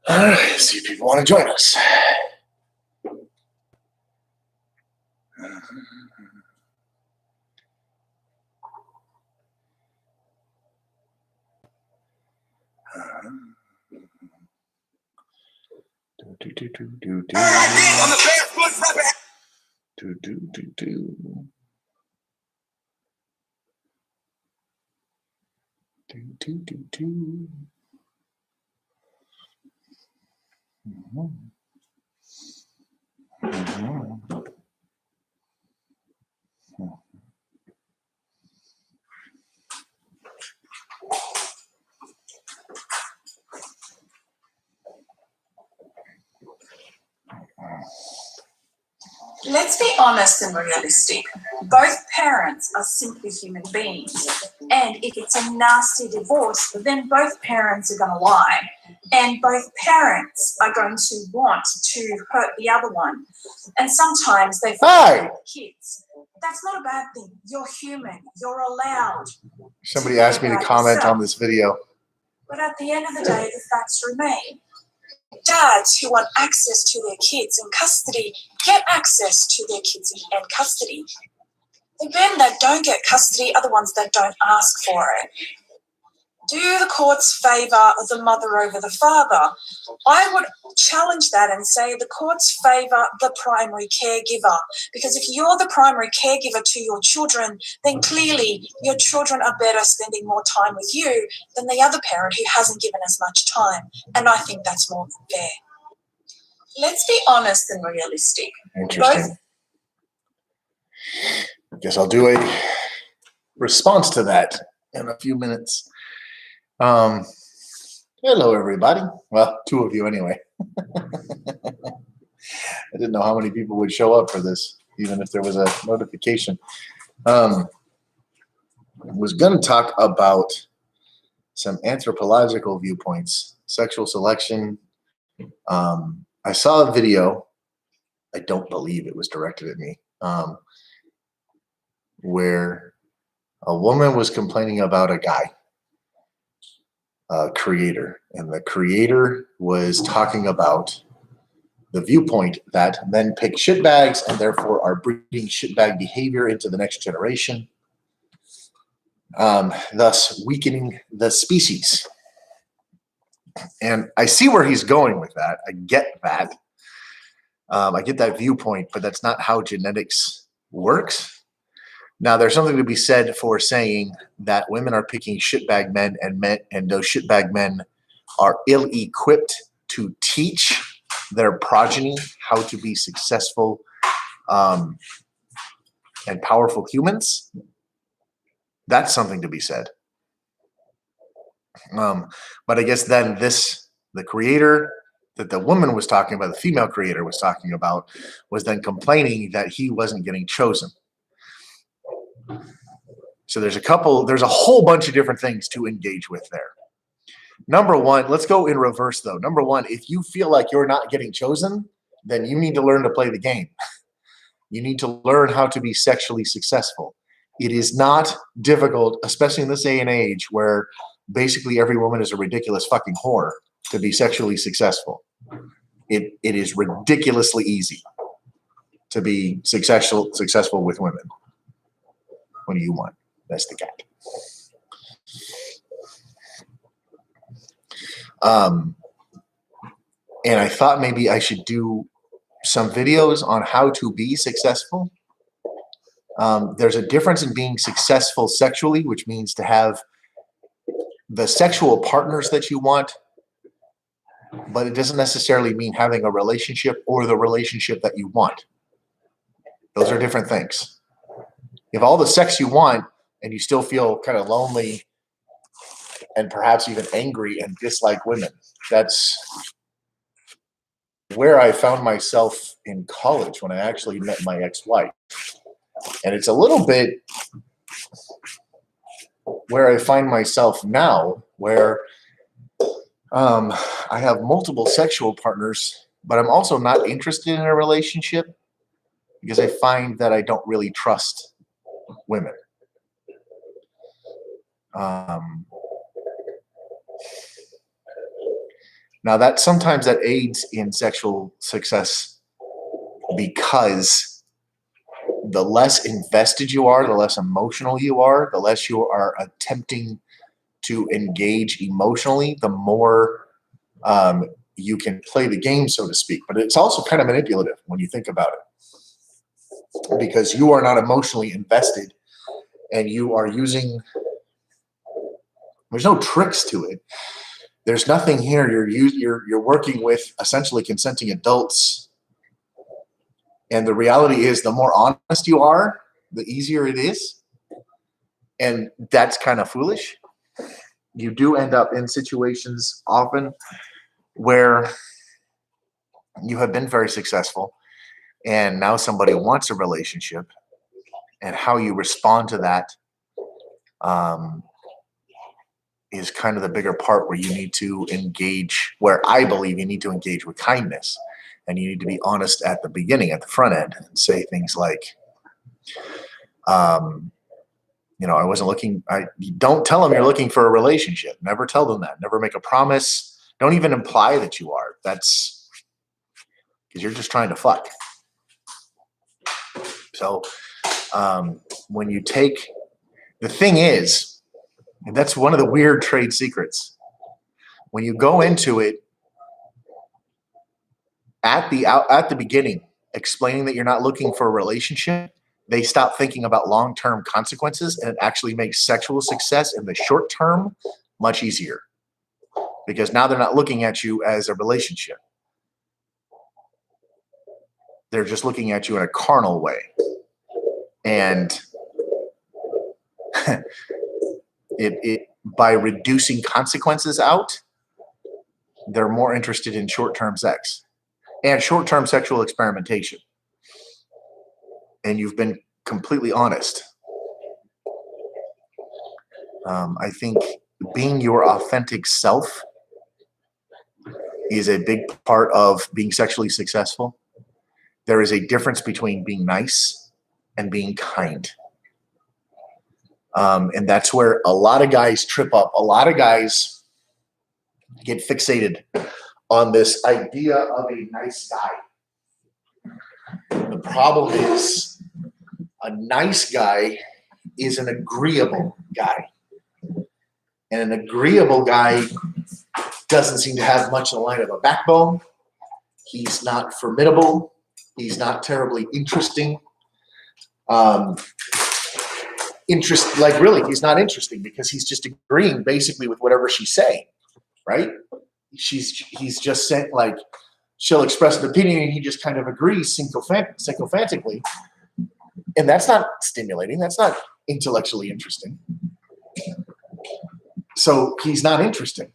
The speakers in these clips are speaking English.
All right, see if people want to join us. Let's be honest and realistic. Both parents are simply human beings. And if it's a nasty divorce, then both parents are going to lie. And both parents are going to want to hurt the other one. And sometimes they forget the kids. That's not a bad thing. You're human. You're allowed. Somebody asked me to comment on this video. But at the end of the day, the facts remain. Dads who want access to their kids in custody get access to their kids in custody. The men that don't get custody are the ones that don't ask for it. Do the courts favour the mother over the father? I would challenge that and say the courts favour the primary caregiver, because if you're the primary caregiver to your children, then clearly your children are better spending more time with you than the other parent who hasn't given as much time, and I think that's more than fair. Let's be honest and realistic. Interesting. I guess I'll do a response to that in a few minutes. Hello, everybody. Well, two of you anyway. I didn't know how many people would show up for this, even if there was a notification. I was going to talk about some anthropological viewpoints, sexual selection. I saw a video. I don't believe it was directed at me, where a woman was complaining about a guy. Creator, and the creator was talking about the viewpoint that men pick shitbags and therefore are breeding shitbag behavior into the next generation, thus weakening the species. And I see where he's going with that. I get that. I get that viewpoint, but that's not how genetics works. Now, there's something to be said for saying that women are picking shitbag men, and those shitbag men are ill-equipped to teach their progeny how to be successful and powerful humans. That's something to be said. But I guess then the creator that the woman was talking about, the female creator was talking about, was then complaining that he wasn't getting chosen. So there's a whole bunch of different things to engage with there. Number one, let's go in reverse though. Number one, if you feel like you're not getting chosen, then you need to learn to play the game. You need to learn how to be sexually successful. It is not difficult, especially in this day and age where basically every woman is a ridiculous fucking whore, to be sexually successful. It is ridiculously easy to be successful with women. What do you want? That's the cat. And I thought maybe I should do some videos on how to be successful. There's a difference in being successful sexually, which means to have the sexual partners that you want, but it doesn't necessarily mean having a relationship or the relationship that you want. Those are different things. You have all the sex you want and you still feel kind of lonely and perhaps even angry and dislike women. That's where I found myself in college when I actually met my ex-wife. And it's a little bit where I find myself now, where I have multiple sexual partners, but I'm also not interested in a relationship because I find that I don't really trust women. Now that sometimes that aids in sexual success because the less invested you are, the less emotional you are, the less you are attempting to engage emotionally, the more you can play the game, so to speak. But it's also kind of manipulative when you think about it, because you are not emotionally invested and you are using, there's no tricks to it. There's nothing here. You're working with essentially consenting adults. And the reality is the more honest you are, the easier it is. And that's kind of foolish. You do end up in situations often where you have been very successful and now somebody wants a relationship, and how you respond to that is kind of the bigger part, where you need to engage, where I believe you need to engage with kindness, and you need to be honest at the beginning, at the front end, and say things like, I wasn't looking. Don't tell them you're looking for a relationship. Never tell them that. Never make a promise. Don't even imply that you are. That's because you're just trying to fuck. So when you take, the thing is, and that's one of the weird trade secrets. When you go into it at the beginning, explaining that you're not looking for a relationship, they stop thinking about long-term consequences, and it actually makes sexual success in the short term much easier, because now they're not looking at you as a relationship. They're just looking at you in a carnal way. And by reducing consequences out, they're more interested in short-term sex and short-term sexual experimentation. And you've been completely honest. I think being your authentic self is a big part of being sexually successful. There is a difference between being nice and being kind. And that's where a lot of guys trip up. A lot of guys get fixated on this idea of a nice guy. The problem is, a nice guy is an agreeable guy. And an agreeable guy doesn't seem to have much in the line of a backbone. He's not formidable. He's not terribly interesting. He's not interesting, because he's just agreeing basically with whatever she's saying, right? He's just saying, like, she'll express an opinion and he just kind of agrees sycophantically. And that's not stimulating. That's not intellectually interesting. So he's not interesting.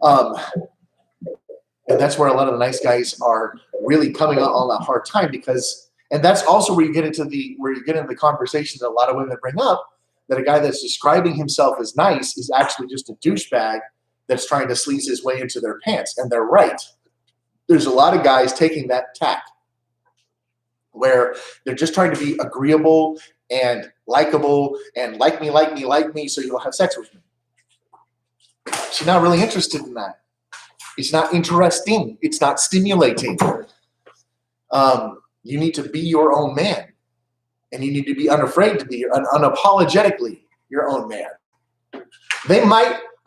And that's where a lot of the nice guys are really coming on a hard time, because, and that's also where you get into the conversation that a lot of women bring up, that a guy that's describing himself as nice is actually just a douchebag that's trying to sleaze his way into their pants. And they're right. There's a lot of guys taking that tack, where they're just trying to be agreeable and likable and like me, so you'll have sex with me. She's not really interested in that. It's not interesting. It's not stimulating. You need to be your own man, and you need to be unafraid to be unapologetically your own man.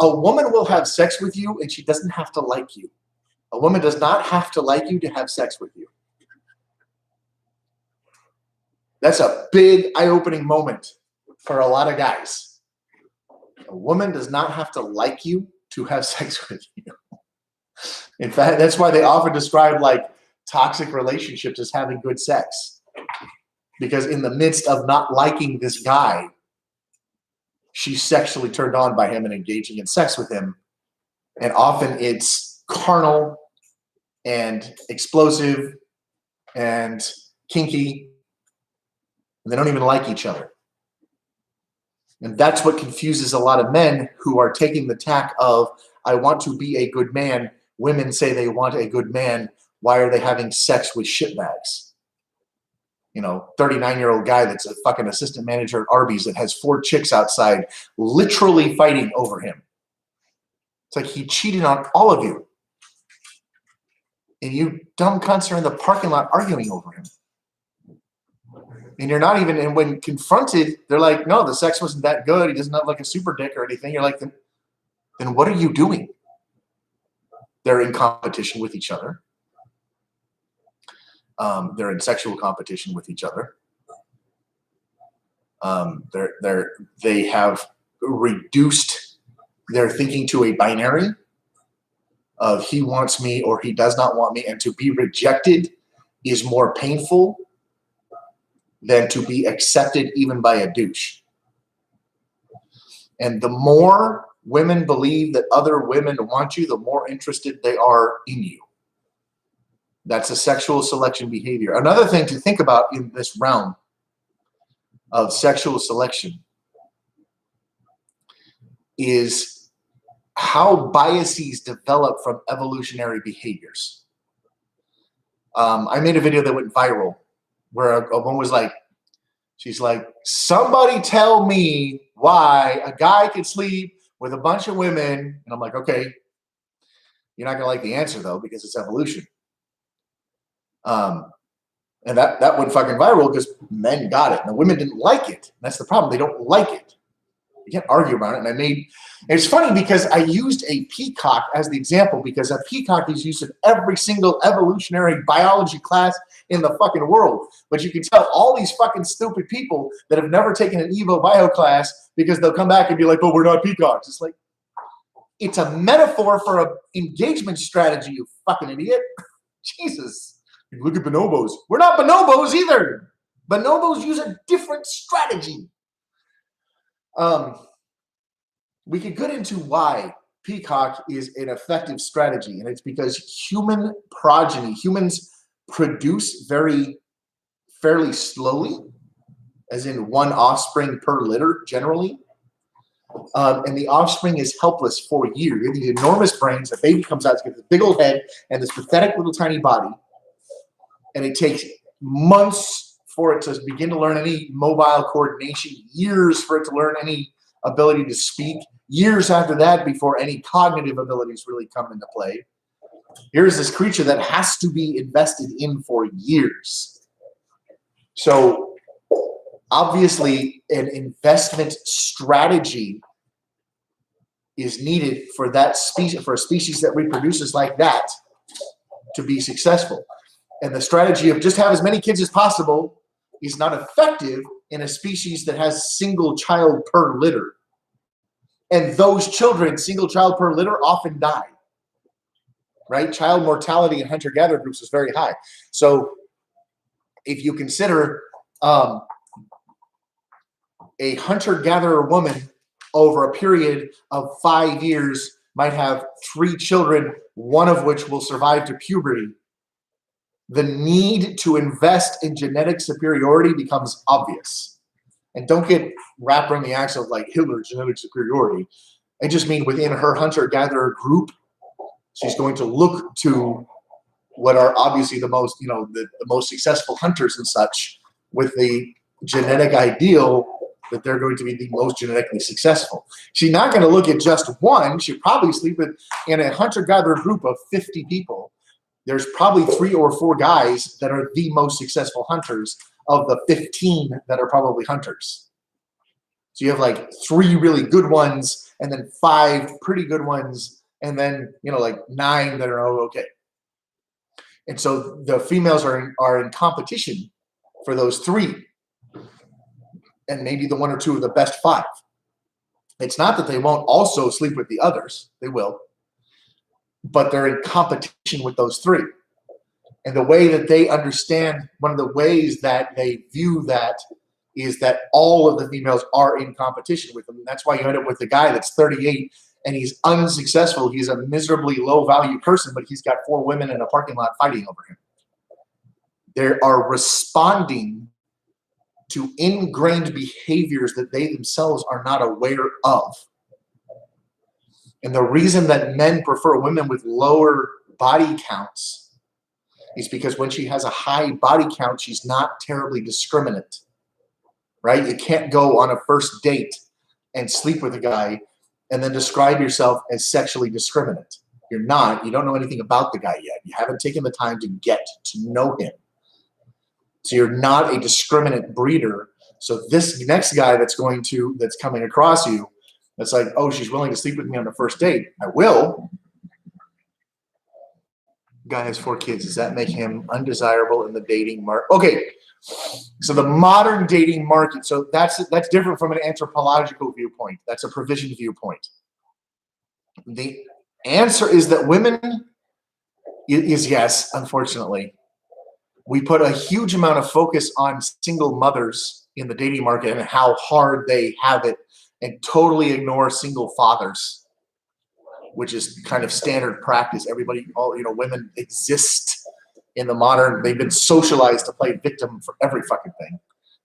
A woman will have sex with you and she doesn't have to like you. A woman does not have to like you to have sex with you. That's a big eye-opening moment for a lot of guys. A woman does not have to like you to have sex with you. In fact, that's why they often describe like toxic relationships as having good sex. Because in the midst of not liking this guy, she's sexually turned on by him and engaging in sex with him. And often it's carnal and explosive and kinky. And they don't even like each other. And that's what confuses a lot of men who are taking the tack of, I want to be a good man. Women say they want a good man. Why are they having sex with shitbags? 39-year-old guy that's a fucking assistant manager at Arby's that has 4 chicks outside literally fighting over him. It's like he cheated on all of you. And you dumb cunts are in the parking lot arguing over him. And you're not even, and when confronted, they're like, no, the sex wasn't that good. He doesn't have like a super dick or anything. You're like, then what are you doing? They're in competition with each other. They're in sexual competition with each other. They have reduced their thinking to a binary of he wants me or he does not want me, and to be rejected is more painful than to be accepted even by a douche. And the more women believe that other women want you, the more interested they are in you. That's a sexual selection behavior. Another thing to think about in this realm of sexual selection is how biases develop from evolutionary behaviors. I made a video that went viral where a woman was like, she's like, somebody tell me why a guy could sleep with a bunch of women. And I'm like, okay, you're not going to like the answer though, because it's evolution. And that went fucking viral because men got it and the women didn't like it. That's the problem. They don't like it. You can't argue about it. And it's funny because I used a peacock as the example because a peacock is used in every single evolutionary biology class in the fucking world. But you can tell all these fucking stupid people that have never taken an Evo bio class because they'll come back and be like, but we're not peacocks. It's like, it's a metaphor for an engagement strategy, you fucking idiot. Jesus. Look at bonobos. We're not bonobos either. Bonobos use a different strategy. We could get into why peacock is an effective strategy, and it's because human progeny, humans produce fairly slowly, as in one offspring per litter generally. And the offspring is helpless for a year. You have these enormous brains. A baby comes out, it's got this big old head and this pathetic little tiny body. And it takes months for it to begin to learn any mobile coordination, years for it to learn any ability to speak, years after that before any cognitive abilities really come into play. Here's this creature that has to be invested in for years. So obviously an investment strategy is needed for that species, for a species that reproduces like that to be successful. And the strategy of just have as many kids as possible is not effective in a species that has single child per litter. And those children, single child per litter, often die. Right? Child mortality in hunter-gatherer groups is very high. So if you consider a hunter-gatherer woman over a period of 5 years might have 3 children, one of which will survive to puberty, the need to invest in genetic superiority becomes obvious. And don't get wrapped around the axle of like Hitler's genetic superiority. I just mean within her hunter-gatherer group, she's going to look to what are obviously the most, the most successful hunters and such, with the genetic ideal that they're going to be the most genetically successful. She's not going to look at just one. She'll probably sleep in a hunter-gatherer group of 50 people. There's probably 3 or 4 guys that are the most successful hunters of the 15 that are probably hunters. So you have like 3 really good ones and then 5 pretty good ones and then, like 9 that are okay. And so the females are in competition for those 3 and maybe the 1 or 2 of the best 5. It's not that they won't also sleep with the others. They will. But they're in competition with those 3. And the way that they understand, one of the ways that they view that is that all of the females are in competition with them. And that's why you end up with a guy that's 38 and he's unsuccessful. He's a miserably low-value person, but he's got 4 women in a parking lot fighting over him. They are responding to ingrained behaviors that they themselves are not aware of. And the reason that men prefer women with lower body counts is because when she has a high body count, she's not terribly discriminate, right? You can't go on a first date and sleep with a guy and then describe yourself as sexually discriminate. You're not. You don't know anything about the guy yet. You haven't taken the time to get to know him. So you're not a discriminate breeder. So this next guy that's coming across you, that's like, oh, she's willing to sleep with me on the first date. I will. Guy has 4 kids. Does that make him undesirable in the dating market? Okay. So the modern dating market, so that's different from an anthropological viewpoint. That's a provision viewpoint. The answer is that women is yes, unfortunately. We put a huge amount of focus on single mothers in the dating market and how hard they have it, and totally ignore single fathers, which is kind of standard practice. Women exist in the modern, they've been socialized to play victim for every fucking thing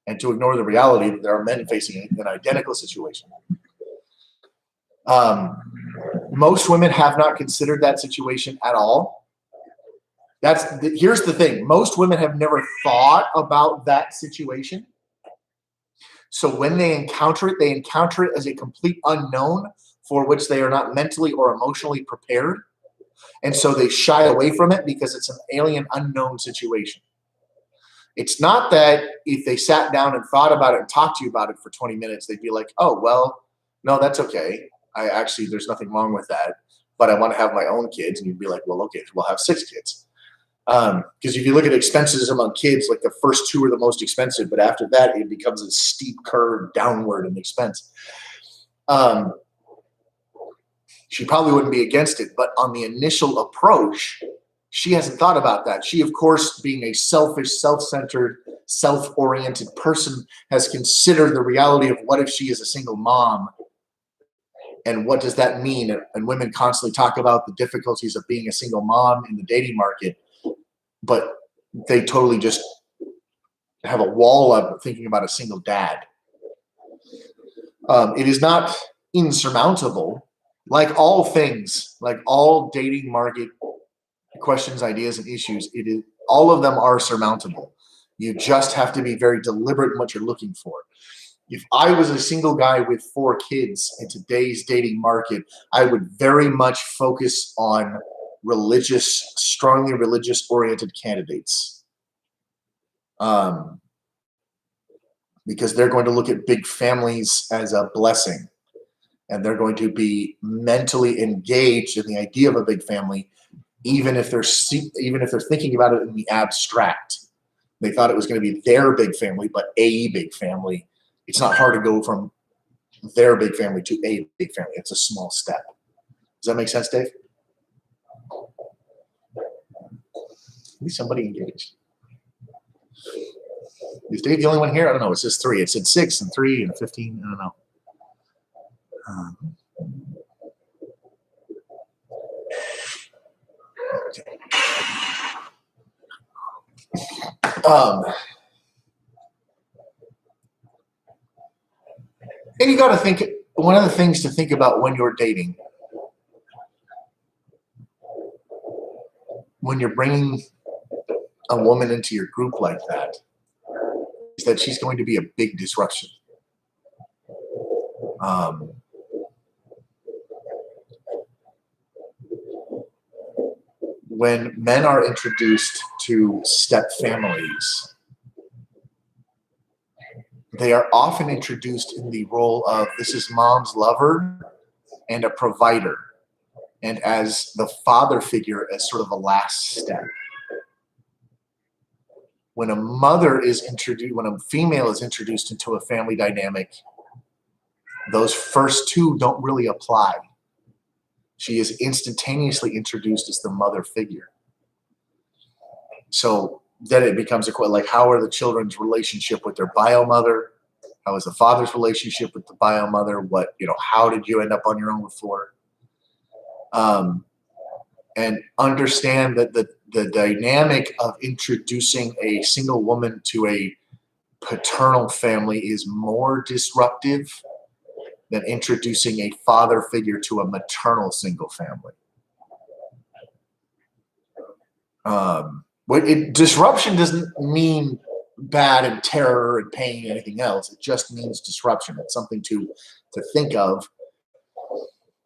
and to ignore the reality that there are men facing an identical situation. Most women have not considered that situation at all. Here's the thing. Most women have never thought about that situation. So when they encounter it as a complete unknown for which they are not mentally or emotionally prepared. And so they shy away from it because it's an alien, unknown situation. It's not that if they sat down and thought about it and talked to you about it for 20 minutes, they'd be like, oh, well, no, that's okay. There's nothing wrong with that, but I want to have my own kids. And you'd be like, well, okay, we'll have 6 kids. Because if you look at expenses among kids, like the first 2 are the most expensive, but after that, it becomes a steep curve downward in expense. She probably wouldn't be against it, but on the initial approach, she hasn't thought about that. She, of course, being a selfish, self-centered, self-oriented person, has considered the reality of what if she is a single mom, and what does that mean? And women constantly talk about the difficulties of being a single mom in the dating market, but they totally just have a wall up thinking about a single dad. It is not insurmountable. Like all things, like all dating market questions, ideas, and issues, all of them are surmountable. You just have to be very deliberate in what you're looking for. If I was a single guy with 4 kids in today's dating market, I would very much focus on strongly religious-oriented candidates. Because they're going to look at big families as a blessing. And they're going to be mentally engaged in the idea of a big family, even if they're thinking about it in the abstract. They thought it was going to be their big family, but a big family. It's not hard to go from their big family to a big family. It's a small step. Does that make sense, Dave? Is somebody engaged? Is Dave the only one here? I don't know. It says 3. It said 6 and 3 and 15. I don't know. And you got to think, one of the things to think about when you're dating, when you're bringing a woman into your group like that, is that she's going to be a big disruption. When men are introduced to step families, they are often introduced in the role of this is mom's lover and a provider, and as the father figure as sort of a last step. When a mother is introduced, when a female is introduced into a family dynamic, those first 2 don't really apply. She is instantaneously introduced as the mother figure. So then it becomes like, how are the children's relationship with their bio mother? How is the father's relationship with the bio mother? How did you end up on your own with 4? And understand that the dynamic of introducing a single woman to a paternal family is more disruptive than introducing a father figure to a maternal single family. Disruption doesn't mean bad and terror and pain and anything else. It just means disruption. It's something to think of.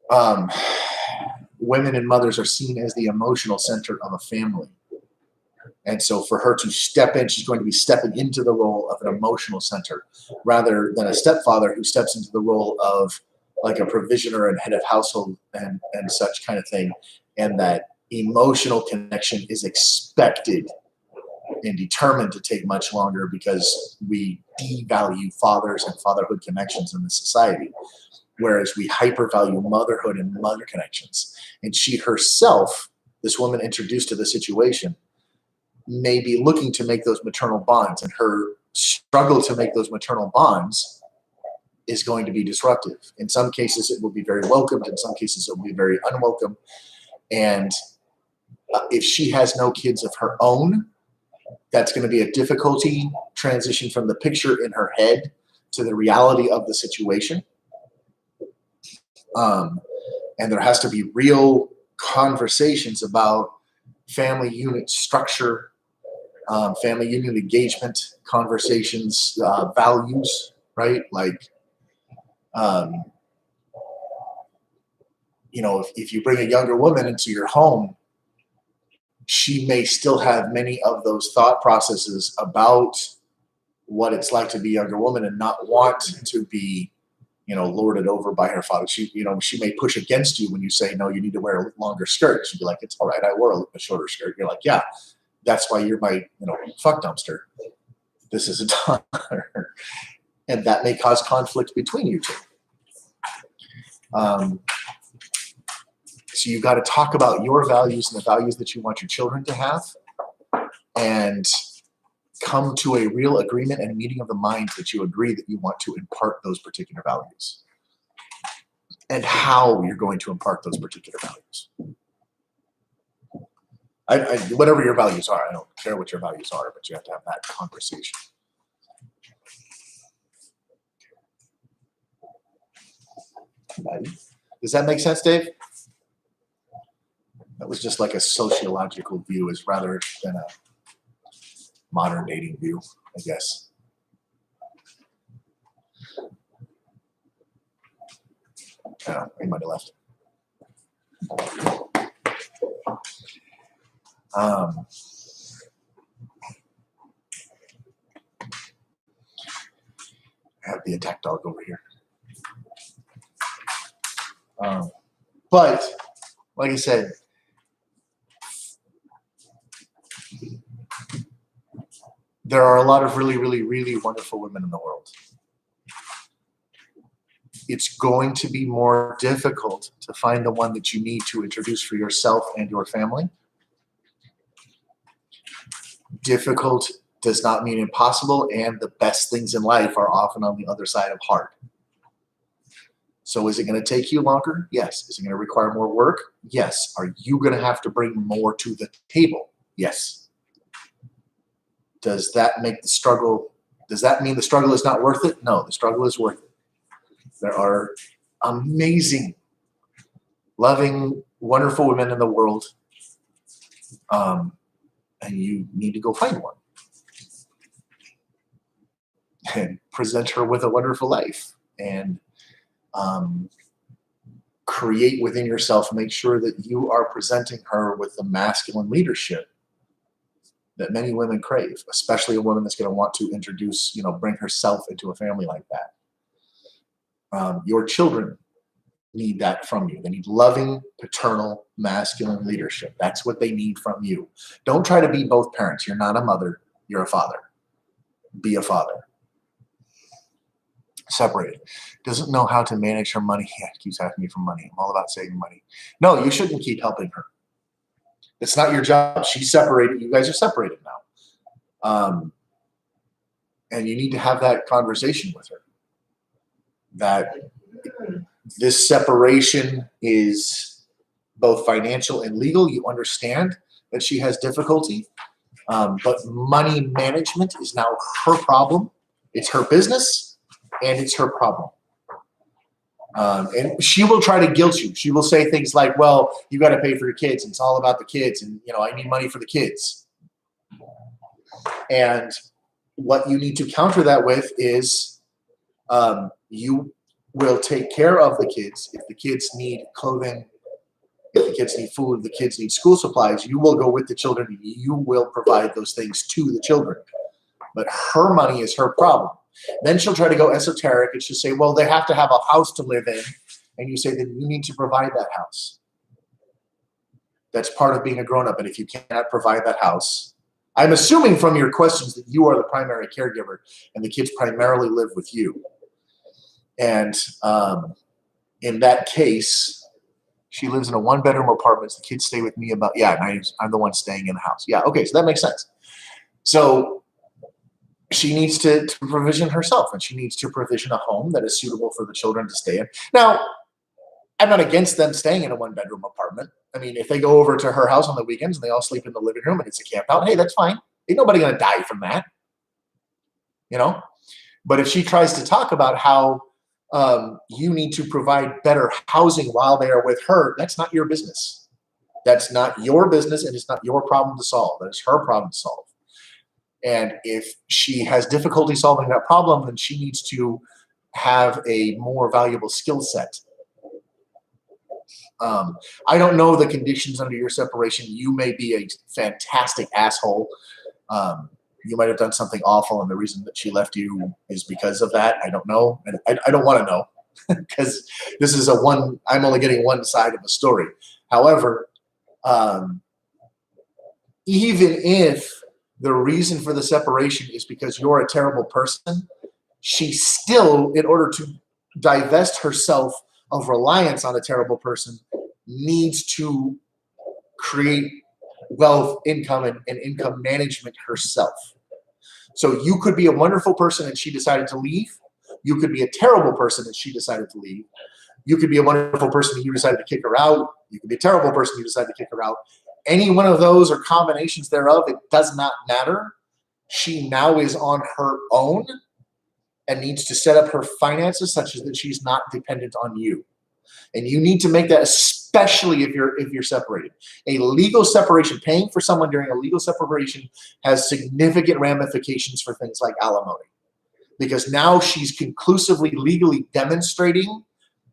um, women and mothers are seen as the emotional center of a family. And so for her to step in, she's going to be stepping into the role of an emotional center rather than a stepfather who steps into the role of like a provisioner and head of household and such kind of thing. And that emotional connection is expected and determined to take much longer because we devalue fathers and fatherhood connections in this society, whereas we hypervalue motherhood and mother connections. And she herself, this woman introduced to the situation, may be looking to make those maternal bonds, and her struggle to make those maternal bonds is going to be disruptive. In some cases, it will be very welcomed. In some cases, it will be very unwelcome. And if she has no kids of her own, that's going to be a difficulty transition from the picture in her head to the reality of the situation. And there has to be real conversations about family unit structure, family unit engagement conversations, values, right? Like, if you bring a younger woman into your home, she may still have many of those thought processes about what it's like to be a younger woman and not want to be, lorded over by her father. She may push against you when you say, no, you need to wear a longer skirt. She'd be like, it's all right, I wore a shorter skirt. You're like, yeah, that's why you're my, fuck dumpster. This is a daughter. And that may cause conflict between you two. So you've got to talk about your values and the values that you want your children to have, and come to a real agreement and meeting of the minds that you agree that you want to impart those particular values and how you're going to impart those particular values. Whatever your values are, I don't care what your values are, but you have to have that conversation. Does that make sense, Dave? That was just like a sociological view, is rather than a modern dating view, I guess. Oh, he might have left. I have the attack dog over here. But like I said, there are a lot of really, really, really wonderful women in the world. It's going to be more difficult to find the one that you need to introduce for yourself and your family. Difficult does not mean impossible, and the best things in life are often on the other side of hard. So is it going to take you longer? Yes. Is it going to require more work? Yes. Are you going to have to bring more to the table? Yes. Does that make the struggle, does that mean the struggle is not worth it? No, the struggle is worth it. There are amazing, loving, wonderful women in the world, and you need to go find one and present her with a wonderful life, and create within yourself, make sure that you are presenting her with the masculine leadership that many women crave, especially a woman that's going to want to introduce, bring herself into a family like that. Your children need that from you. They need loving, paternal, masculine leadership. That's what they need from you. Don't try to be both parents. You're not a mother. You're a father. Be a father. Separated. Doesn't know how to manage her money. Yeah, keeps asking me for money. I'm all about saving money. No, you shouldn't keep helping her. It's not your job. She's separated. You guys are separated now. And you need to have that conversation with her. That this separation is both financial and legal. You understand that she has difficulty. But money management is now her problem. It's her business. And it's her problem. And she will try to guilt you. She will say things like, well, you got to pay for your kids. And it's all about the kids. And, I need money for the kids. And what you need to counter that with is you will take care of the kids. If the kids need clothing, if the kids need food, if the kids need school supplies, you will go with the children and you will provide those things to the children. But her money is her problem. Then she'll try to go esoteric and she'll say, well, they have to have a house to live in. And you say, then you need to provide that house. That's part of being a grown-up. And if you cannot provide that house, I'm assuming from your questions that you are the primary caregiver and the kids primarily live with you. And in that case, she lives in a one-bedroom apartment. The kids stay with me and I'm the one staying in the house. Yeah, okay, so that makes sense. So she needs to provision herself, and she needs to provision a home that is suitable for the children to stay in. Now, I'm not against them staying in a one-bedroom apartment. I mean, if they go over to her house on the weekends and they all sleep in the living room and it's a camp out, hey, that's fine. Ain't nobody going to die from that, you know? But if she tries to talk about how you need to provide better housing while they are with her, that's not your business. That's not your business, and it's not your problem to solve. That is her problem to solve. And if she has difficulty solving that problem, then she needs to have a more valuable skill set. I don't know the conditions under your separation. You may be a fantastic asshole. You might have done something awful, and the reason that she left you is because of that. I don't know, and I don't want to know because this is I'm only getting one side of the story. However, even if the reason for the separation is because you're a terrible person, she still, in order to divest herself of reliance on a terrible person, needs to create wealth, income, and income management herself. So you could be a wonderful person and she decided to leave. You could be a terrible person and she decided to leave. You could be a wonderful person and you decided to kick her out. You could be a terrible person and you decided to kick her out. Any one of those or combinations thereof, it does not matter. She now is on her own and needs to set up her finances such that she's not dependent on you. And you need to make that, especially if you're separated. A legal separation, paying for someone during a legal separation, has significant ramifications for things like alimony. Because now she's conclusively legally demonstrating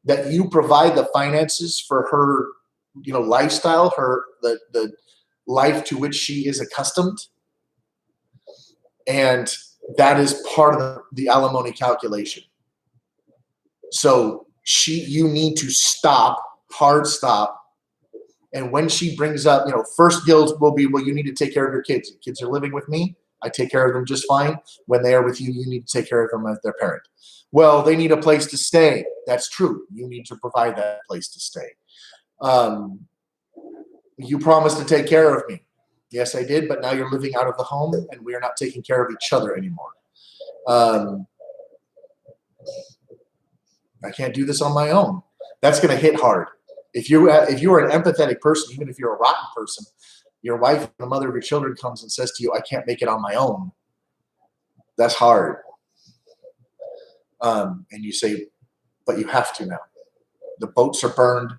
that you provide the finances for her, lifestyle, the life to which she is accustomed. And that is part of the alimony calculation. So you need to hard stop. And when she brings up, first guilt will be, well, you need to take care of your kids. Your kids are living with me. I take care of them just fine. When they are with you, you need to take care of them as their parent. Well, they need a place to stay. That's true. You need to provide that place to stay. You promised to take care of me. Yes, I did, but now you're living out of the home and we are not taking care of each other anymore. I can't do this on my own. That's going to hit hard. If you are an empathetic person, even if you're a rotten person, your wife, the mother of your children, comes and says to you, I can't make it on my own. That's hard. And you say, but you have to now. The boats are burned.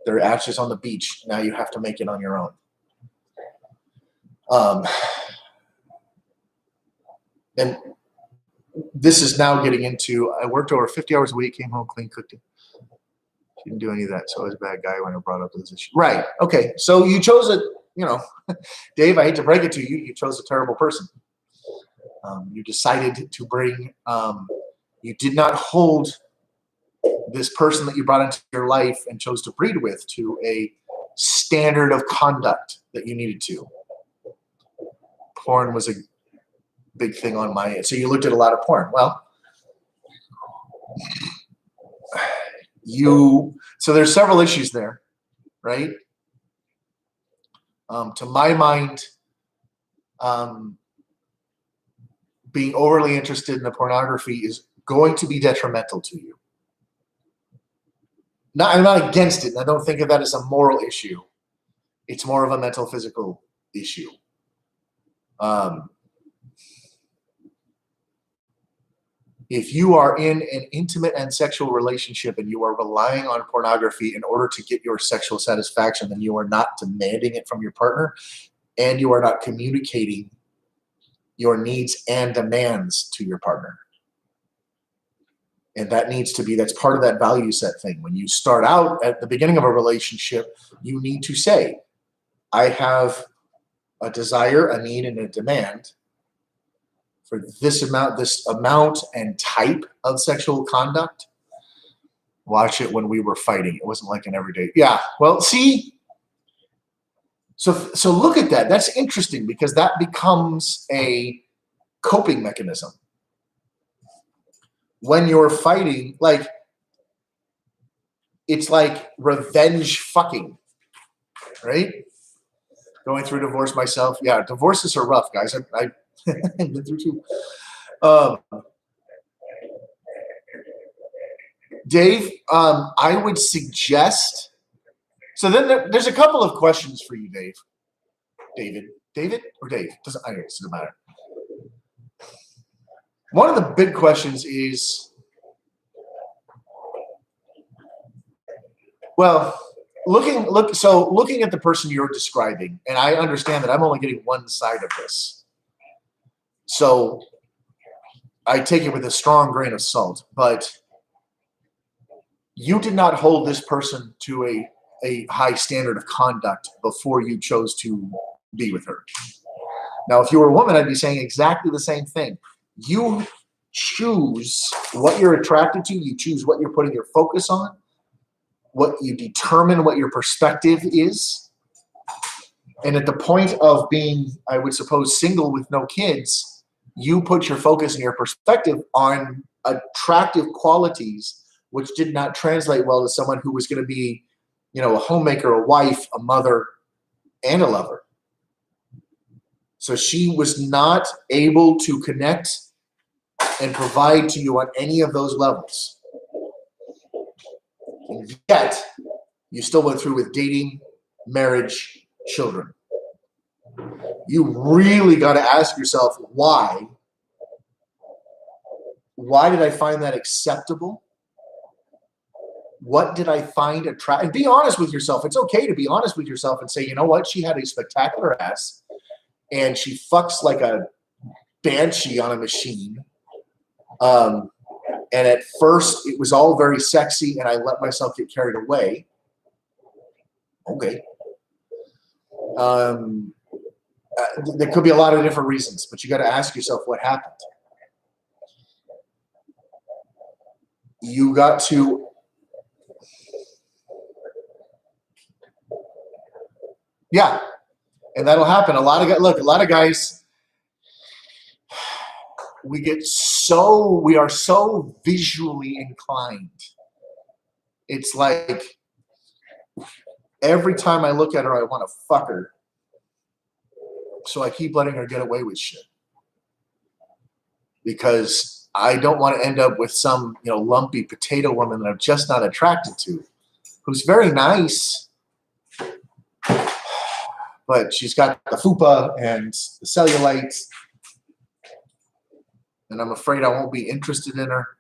There are ashes on the beach. Now you have to make it on your own. And this is now getting into, I worked over 50 hours a week, came home, clean, cooked it. She didn't do any of that, so I was a bad guy when I brought up this issue. Right, okay, so you chose it, Dave, I hate to break it to you, you chose a terrible person. You decided to bring, you did not hold this person that you brought into your life and chose to breed with to a standard of conduct that you needed to. Porn was a big thing on my end. So you looked at a lot of porn. Well, so there's several issues there, right? To my mind, being overly interested in the pornography is going to be detrimental to you. I'm not against it. I don't think of that as a moral issue. It's more of a mental, physical issue. If you are in an intimate and sexual relationship and you are relying on pornography in order to get your sexual satisfaction, then you are not demanding it from your partner and you are not communicating your needs and demands to your partner. And that's part of that value set thing. When you start out at the beginning of a relationship, you need to say, I have a desire, a need, and a demand for this amount and type of sexual conduct. Watch it when we were fighting. It wasn't like an everyday. Yeah. Well, see, so look at that. That's interesting because that becomes a coping mechanism. When you're fighting, like, it's like revenge fucking, right? Going through divorce myself. Yeah, divorces are rough, guys. I've been through two. Dave, I would suggest. So then there's a couple of questions for you, Dave. David or Dave? Doesn't matter. One of the big questions is, well, looking at the person you're describing, and I understand that I'm only getting one side of this. So I take it with a strong grain of salt, but you did not hold this person to a high standard of conduct before you chose to be with her. Now, if you were a woman, I'd be saying exactly the same thing. You choose what you're attracted to. You choose what you're putting your focus on. What you determine what your perspective is. And at the point of being, I would suppose, single with no kids, you put your focus and your perspective on attractive qualities, which did not translate well to someone who was going to be, a homemaker, a wife, a mother, and a lover. So she was not able to connect and provide to you on any of those levels. And yet, you still went through with dating, marriage, children. You really got to ask yourself, why? Why did I find that acceptable? What did I find attractive? And be honest with yourself. It's okay to be honest with yourself and say, you know what? She had a spectacular ass, and she fucks like a banshee on a machine. And at first, it was all very sexy, and I let myself get carried away. Okay. There could be a lot of different reasons, but you got to ask yourself what happened. You got to. Yeah, and that'll happen. A lot of guys. We are so visually inclined. It's like every time I look at her, I want to fuck her. So I keep letting her get away with shit. Because I don't want to end up with some, lumpy potato woman that I'm just not attracted to, who's very nice, but she's got the fupa and the cellulite. And I'm afraid I won't be interested in her.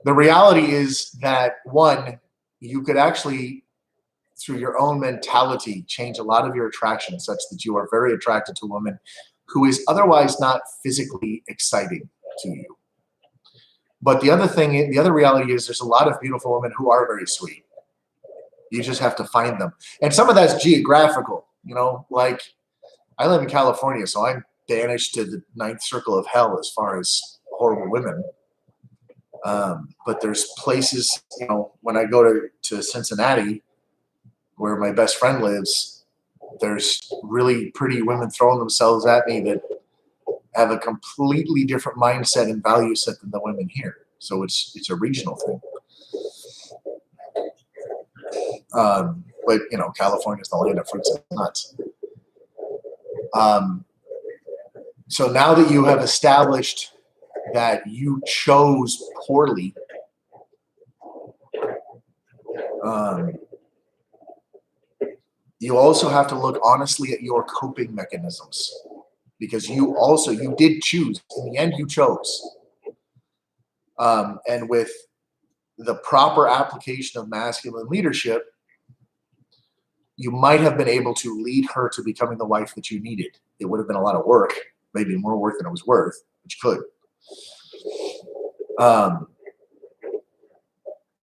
The reality is that, one, you could actually, through your own mentality, change a lot of your attraction such that you are very attracted to a woman who is otherwise not physically exciting to you. But the other reality is there's a lot of beautiful women who are very sweet. You just have to find them. And some of that's geographical, like I live in California, so I'm banished to the ninth circle of hell as far as horrible women. But there's places, when I go to Cincinnati, where my best friend lives, there's really pretty women throwing themselves at me that have a completely different mindset and value set than the women here. So it's a regional thing. But California is the land of fruits and nuts. So now that you have established that you chose poorly, you also have to look honestly at your coping mechanisms, because you did choose. In the end, you chose. And with the proper application of masculine leadership, you might have been able to lead her to becoming the wife that you needed. It would have been a lot of work, maybe more work than it was worth, which could.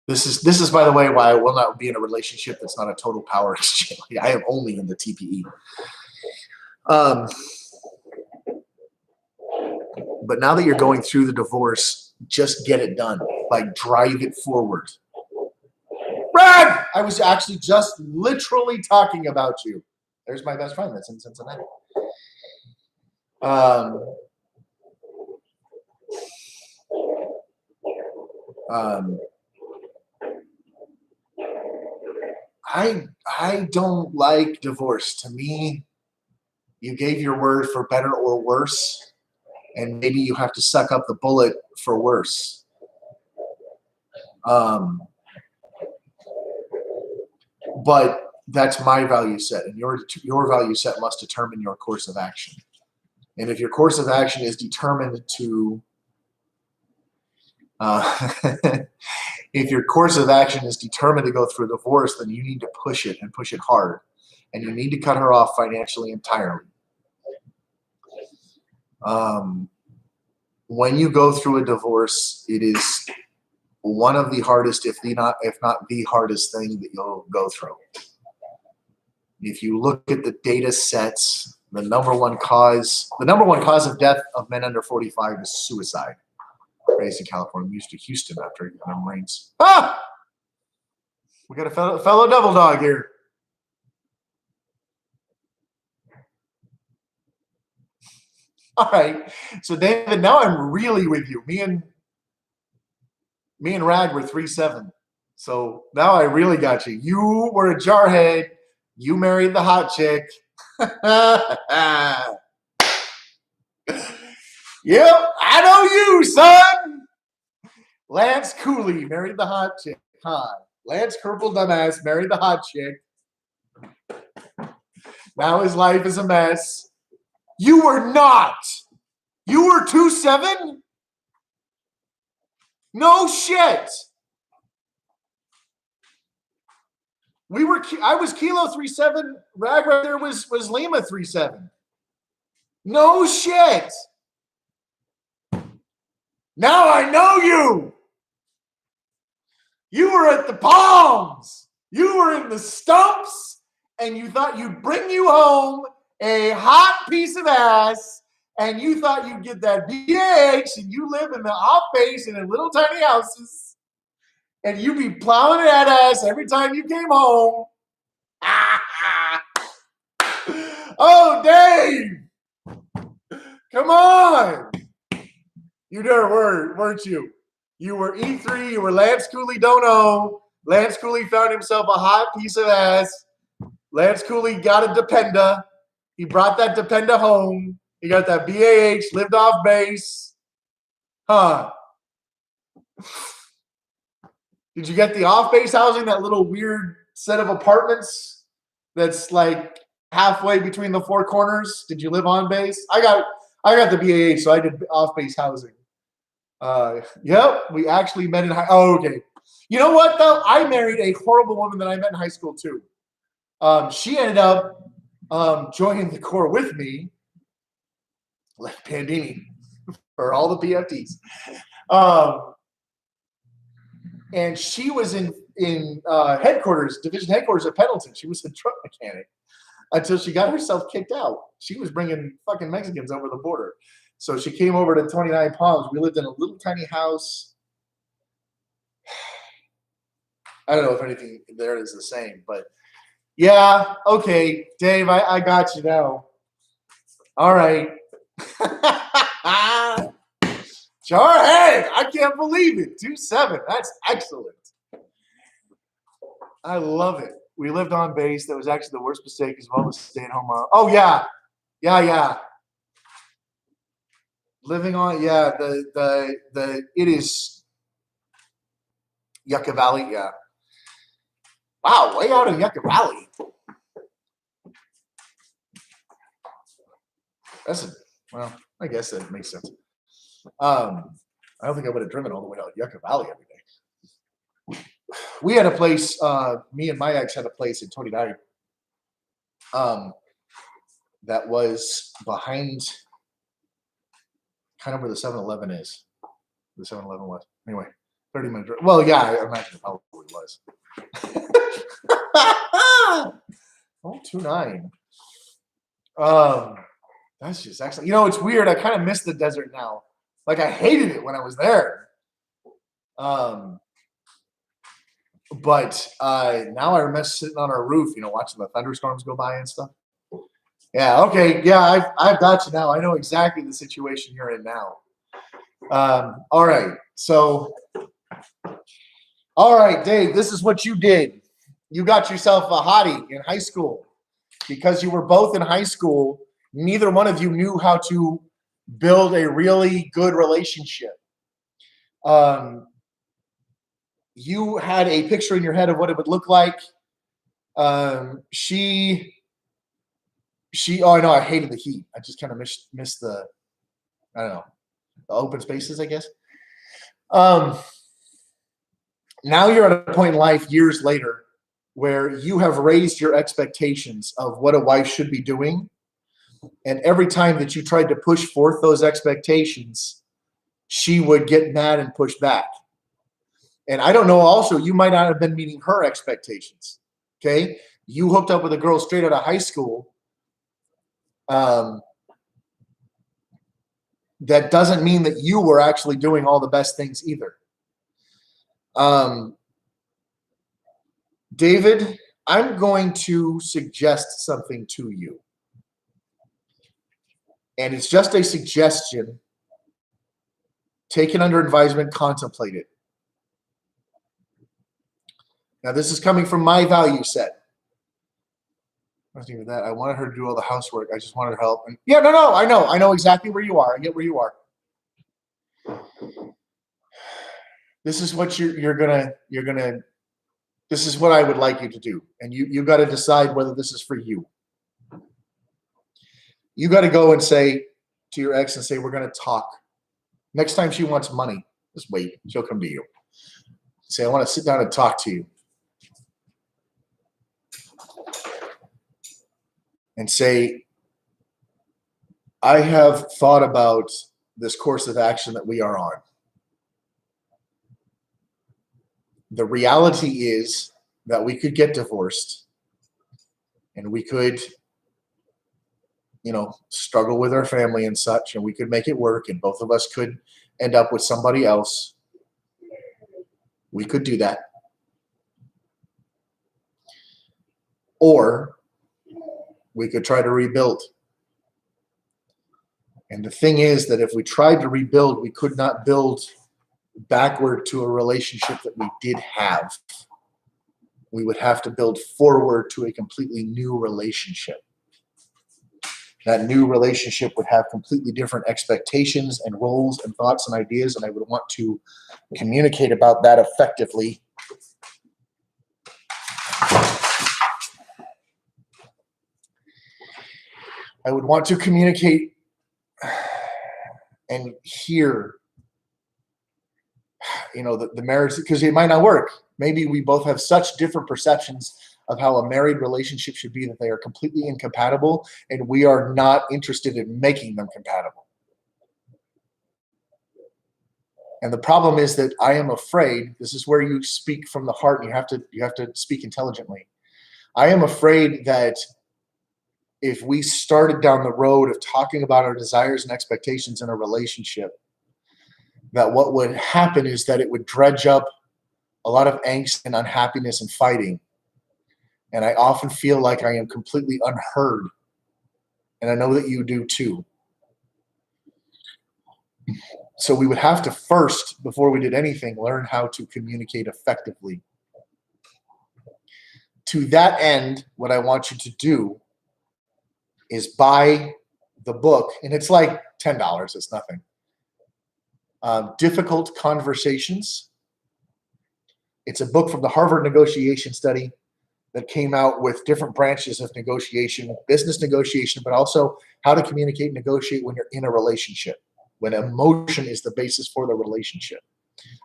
This is by the way why I will not be in a relationship that's not a total power exchange. I am only in the TPE. But now that you're going through the divorce, just get it done. Like drive it forward. Brad, I was actually just literally talking about you. There's my best friend that's in Cincinnati. I don't like divorce. To me, you gave your word for better or worse, and maybe you have to suck up the bullet for worse. But that's my value set, and your value set must determine your course of action. And if your course of action is determined to if your course of action is determined to go through a divorce, then you need to push it and push it hard. And you need to cut her off financially entirely. When you go through a divorce, it is one of the hardest, if not the hardest thing that you'll go through. If you look at the data sets, the number one cause of death of men under 45 is suicide. Raised in California, moved to Houston after the Marines. Ah! We got a fellow devil dog here. All right. So David, now I'm really with you. Me and Rag were 3-7. So now I really got you. You were a jarhead. You married the hot chick. Yep, I know you, son. Lance Cooley married the hot chick. Huh? Lance Kerpel dumbass married the hot chick. Now his life is a mess. You were not. You were 2-7? No shit. I was Kilo 3-7. Rag right there was Lima 3-7. No shit. Now I know you. You were at the Palms. You were in the Stumps, and you thought you'd bring you home a hot piece of ass, and you thought you'd get that BH, and you live in the off base and in little tiny houses, and you'd be plowing it at us every time you came home. Oh, Dave! Come on! You there weren't you? You were E3, you were Lance Cooley Dono. Lance Cooley found himself a hot piece of ass. Lance Cooley got a Dependa. He brought that Dependa home. He got that BAH, lived off base. Huh. Did you get the off-base housing, that little weird set of apartments that's like halfway between the four corners? Did you live on base? I got the BAH, so I did off-base housing. Yep, we actually met in high. Oh, okay. You know what though? I married a horrible woman that I met in high school too. She ended up joining the Corps with me, like Pandini, for all the PFTs. And she was in headquarters, division headquarters at Pendleton. She was a truck mechanic until she got herself kicked out. She was bringing fucking Mexicans over the border. So she came over to 29 Palms. We lived in a little tiny house. I don't know if anything there is the same, but yeah, okay, Dave, I got you now. All right. Jarhead, I can't believe it. 2-7. That's excellent. I love it. We lived on base. That was actually the worst mistake as well as staying home. Oh, yeah. Yeah. Living on, yeah, it is Yucca Valley, yeah. Wow, way out in Yucca Valley. Well, I guess that makes sense. I don't think I would have driven all the way out Yucca Valley every day. We had a place, me and my ex had a place in 29 that was behind kind of where the 7-Eleven is. the 7-Eleven was. Anyway, 30-minute drive. Well, yeah, I imagine it probably was. Oh, 2.9. That's just excellent. You know, it's weird. I kind of miss the desert now. Like I hated it when I was there. But now I miss sitting on our roof, you know, watching the thunderstorms go by and stuff. Yeah, okay. Yeah, I've got you now. I know exactly the situation you're in now. All right. So, all right, Dave, this is what you did. You got yourself a hottie in high school. Because you were both in high school, neither one of you knew how to build a really good relationship. You had a picture in your head of what it would look like. She. Oh, I know. I hated the heat. I just kind of missed the, I don't know, the open spaces, I guess. Now you're at a point in life years later where you have raised your expectations of what a wife should be doing. And every time that you tried to push forth those expectations, she would get mad and push back. And I don't know, also, you might not have been meeting her expectations. Okay? You hooked up with a girl straight out of high school. That doesn't mean that you were actually doing all the best things either. David, I'm going to suggest something to you. And it's just a suggestion. Take it under advisement, contemplate it. Now, this is coming from my value set. I was thinking that. I wanted her to do all the housework. I just wanted her help. And yeah, no, I know exactly where you are. I get where you are. This is what you're gonna. This is what I would like you to do, and you got to decide whether this is for you. You got to go and say to your ex and say, we're going to talk. Next time she wants money, just wait. She'll come to you. Say, I want to sit down and talk to you. And say, I have thought about this course of action that we are on. The reality is that we could get divorced and we could, you know, struggle with our family and such, and we could make it work, and both of us could end up with somebody else. We could do that. Or we could try to rebuild. And the thing is that if we tried to rebuild, we could not build backward to a relationship that we did have. We would have to build forward to a completely new relationship. That new relationship would have completely different expectations and roles and thoughts and ideas, and I would want to communicate about that effectively. I would want to communicate and hear, you know, the marriage, because it might not work. Maybe we both have such different perceptions of how a married relationship should be that they are completely incompatible, and we are not interested in making them compatible. And the problem is that I am afraid, this is where you speak from the heart, and you have to speak intelligently. I am afraid that if we started down the road of talking about our desires and expectations in a relationship, that what would happen is that it would dredge up a lot of angst and unhappiness and fighting. And I often feel like I am completely unheard. And I know that you do too. So we would have to first, before we did anything, learn how to communicate effectively. To that end, what I want you to do is buy the book, and it's like $10. It's nothing. Difficult Conversations. It's a book from the Harvard Negotiation Study that came out with different branches of negotiation, business negotiation, but also how to communicate and negotiate when you're in a relationship, when emotion is the basis for the relationship.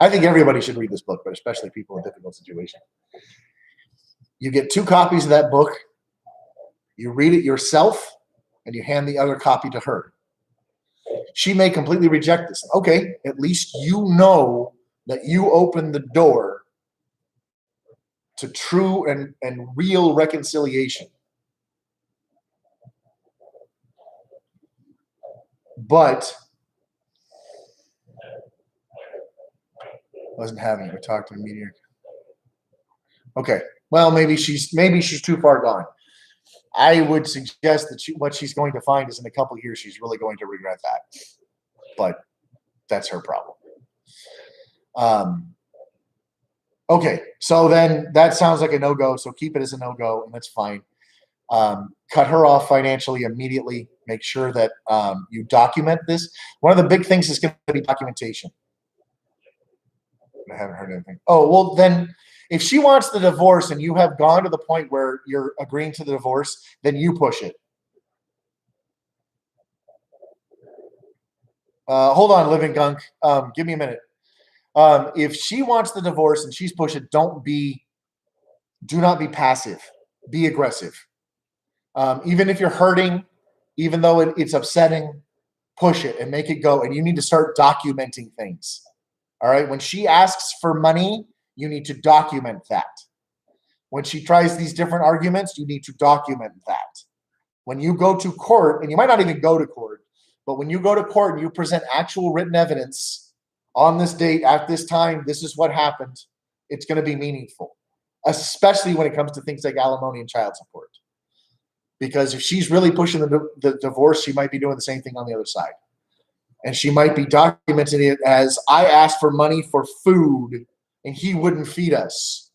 I think everybody should read this book, but especially people in difficult situations. You get 2 copies of that book. You read it yourself, and you hand the other copy to her. She may completely reject this. Okay, at least you know that you opened the door to true and real reconciliation. But wasn't having it. We talked to the media. Okay. Well, maybe she's too far gone. I would suggest that what she's going to find is in a couple of years she's really going to regret that. But that's her problem. Okay, so then that sounds like a no-go. So keep it as a no-go, and that's fine. Cut her off financially immediately. Make sure that you document this. One of the big things is going to be documentation. I haven't heard anything. Oh, well, then if she wants the divorce and you have gone to the point where you're agreeing to the divorce, then you push it. Hold on, Living Gunk. Give me a minute. If she wants the divorce and she's pushing, do not be passive. Be aggressive. Even if you're hurting, even though it's upsetting, push it and make it go. And you need to start documenting things. All right. When she asks for money, you need to document that. When she tries these different arguments, you need to document that. When you go to court, and you might not even go to court, but when you go to court and you present actual written evidence on this date, at this time, this is what happened, it's going to be meaningful, especially when it comes to things like alimony and child support. Because if she's really pushing the divorce, she might be doing the same thing on the other side. And she might be documenting it as, I asked for money for food and he wouldn't feed us.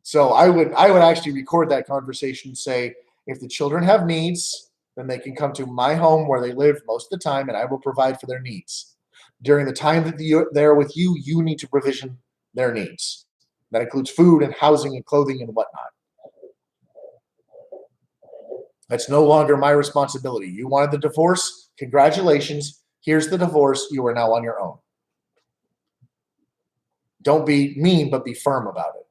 So I would actually record that conversation and say, if the children have needs, then they can come to my home where they live most of the time, and I will provide for their needs. During the time that they're with you, you need to provision their needs. That includes food and housing and clothing and whatnot. That's no longer my responsibility. You wanted the divorce? Congratulations. Here's the divorce. You are now on your own. Don't be mean, but be firm about it.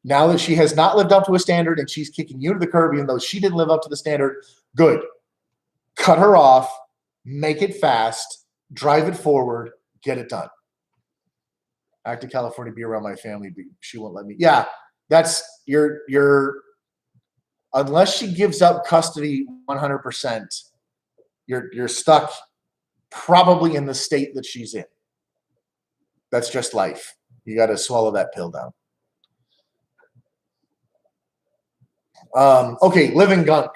Now that she has not lived up to a standard and she's kicking you to the curb, even though she didn't live up to the standard, good. Cut her off, make it fast, drive it forward, get it done. Back to California, be around my family, but she won't let me. Yeah, that's your unless she gives up custody 100%, you're stuck probably in the state that she's in. That's just life. You got to swallow that pill down. Okay, Living Gunk.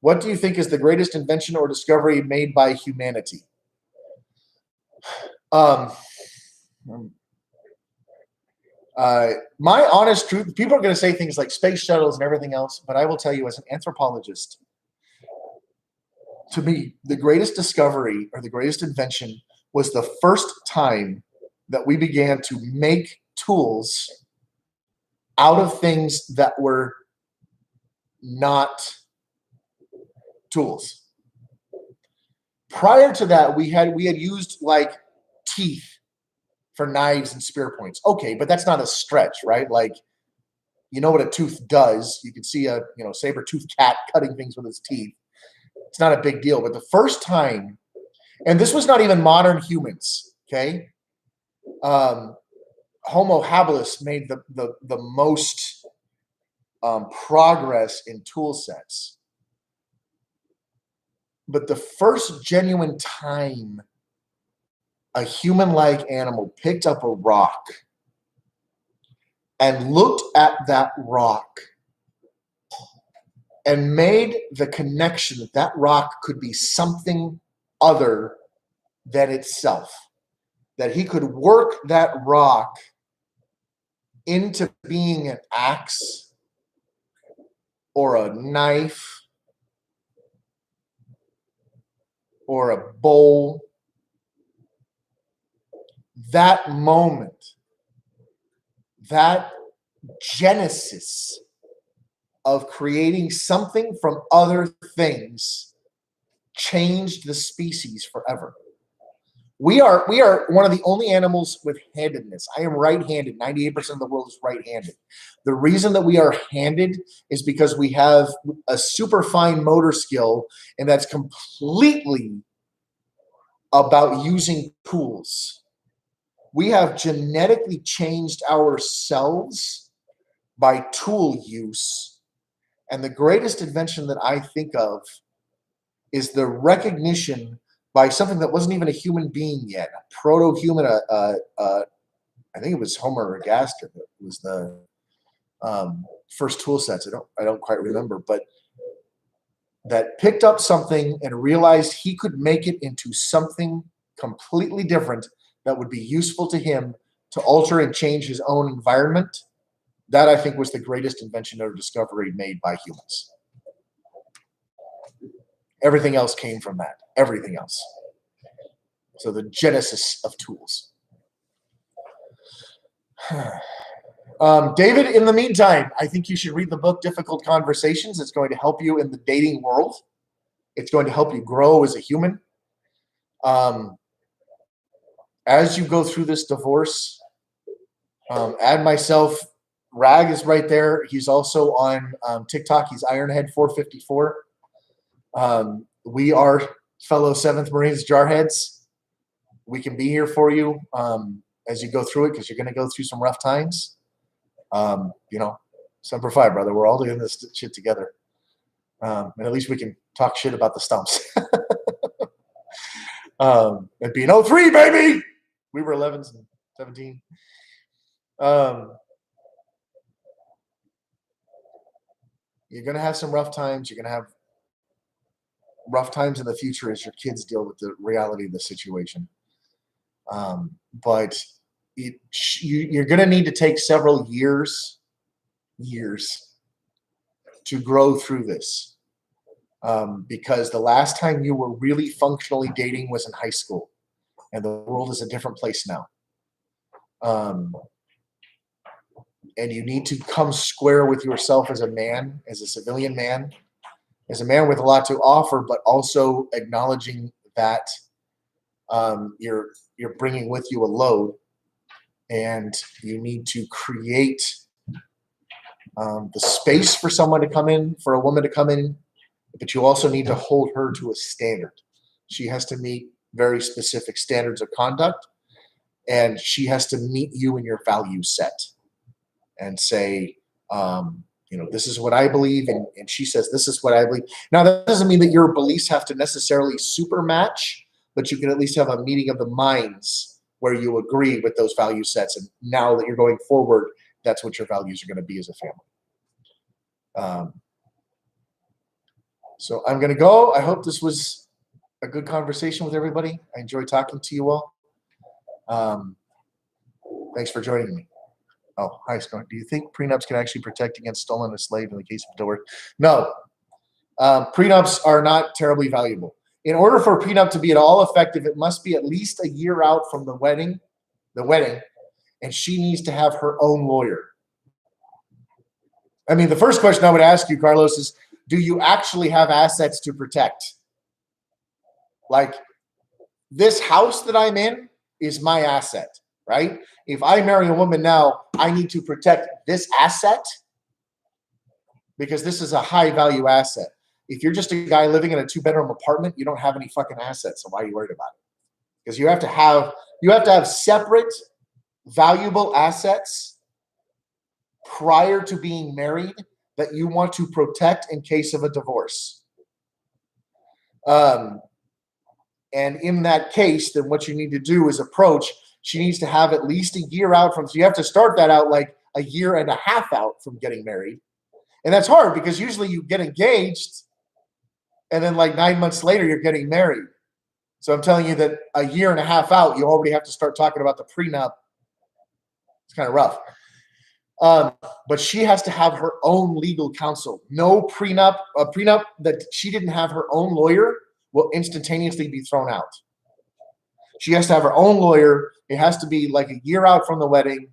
What do you think is the greatest invention or discovery made by humanity? My honest truth, people are going to say things like space shuttles and everything else, but I will tell you as an anthropologist, to me, the greatest discovery or the greatest invention was the first time that we began to make tools out of things that were not tools. Prior to that, we had used like teeth for knives and spear points. Okay, but that's not a stretch, right? Like, you know what a tooth does. You can see a saber-toothed cat cutting things with its teeth. It's not a big deal. But the first time, and this was not even modern humans, okay? Homo habilis made the most progress in tool sets. But the first genuine time a human-like animal picked up a rock and looked at that rock and made the connection that that rock could be something other than itself, that he could work that rock into being an axe or a knife or a bowl. That moment, that genesis of creating something from other things changed the species forever. We are one of the only animals with handedness. I am right-handed. 98% of the world is right-handed. The reason that we are handed is because we have a super fine motor skill, and that's completely about using tools. We have genetically changed ourselves by tool use. And the greatest invention that I think of is the recognition by something that wasn't even a human being yet, a proto-human. I think it was Homo ergaster. It was the first tool sets. I don't quite remember, but that picked up something and realized he could make it into something completely different that would be useful to him to alter and change his own environment. That, I think, was the greatest invention or discovery made by humans. Everything else came from that. Everything else. So the genesis of tools. David, in the meantime, I think you should read the book Difficult Conversations. It's going to help you in the dating world. It's going to help you grow as a human. As you go through this divorce, add myself. Rag is right there. He's also on TikTok. He's Ironhead454. We are fellow 7th Marines Jarheads. We can be here for you as you go through it, because you're going to go through some rough times. Semper Fi, brother. We're all doing this shit together. And at least we can talk shit about the stumps. It'd be an 03, baby. We were 11s and 17. You're going to have some rough times. You're going to have rough times in the future as your kids deal with the reality of the situation. But you're going to need to take several years to grow through this. Because the last time you were really functionally dating was in high school, and the world is a different place now. And you need to come square with yourself as a man, as a civilian man, as a man with a lot to offer, but also acknowledging that you're bringing with you a load, and you need to create the space for someone to come in, for a woman to come in, but you also need to hold her to a standard. She has to meet very specific standards of conduct, and she has to meet you in your value set and say, this is what I believe, and she says, this is what I believe. Now, that doesn't mean that your beliefs have to necessarily super match, but you can at least have a meeting of the minds where you agree with those value sets. And now that you're going forward, that's what your values are going to be as a family. So I'm going to go. I hope this was a good conversation with everybody. I enjoyed talking to you all. Thanks for joining me. Oh, hi, Scott. Do you think prenups can actually protect against stolen a slave in the case of divorce? No. Prenups are not terribly valuable. In order for a prenup to be at all effective, it must be at least a year out from the wedding, and she needs to have her own lawyer. I mean, the first question I would ask you, Carlos, is, do you actually have assets to protect? Like, this house that I'm in is my asset, right? If I marry a woman now, I need to protect this asset because this is a high value asset. If you're just a guy living in a 2-bedroom apartment, you don't have any fucking assets. So why are you worried about it? Because you have to have separate valuable assets prior to being married that you want to protect in case of a divorce. And in that case, then what you need to do is approach. She needs to have at least a year out from, so you have to start that out like a year and a half out from getting married. And that's hard because usually you get engaged and then like 9 months later, you're getting married. So I'm telling you that a year and a half out, you already have to start talking about the prenup. It's kind of rough. But she has to have her own legal counsel. No prenup, a prenup that she didn't have her own lawyer will instantaneously be thrown out. She has to have her own lawyer. It has to be like a year out from the wedding.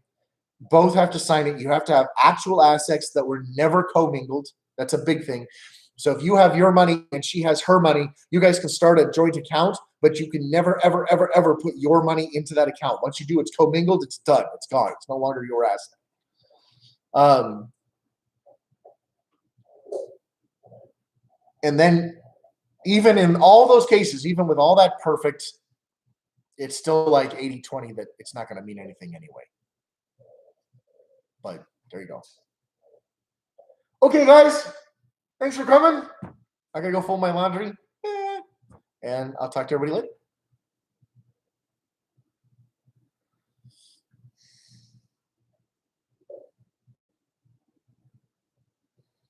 Both have to sign it. You have to have actual assets that were never commingled. That's a big thing. So if you have your money and she has her money, you guys can start a joint account, but you can never, ever, ever, ever put your money into that account. Once you do, it's commingled, it's done, it's gone, it's no longer your asset. And then even in all those cases, even with all that perfect, it's still like 80-20 that it's not going to mean anything anyway. But there you go. Okay, guys, thanks for coming. I got to go fold my laundry. And I'll talk to everybody later.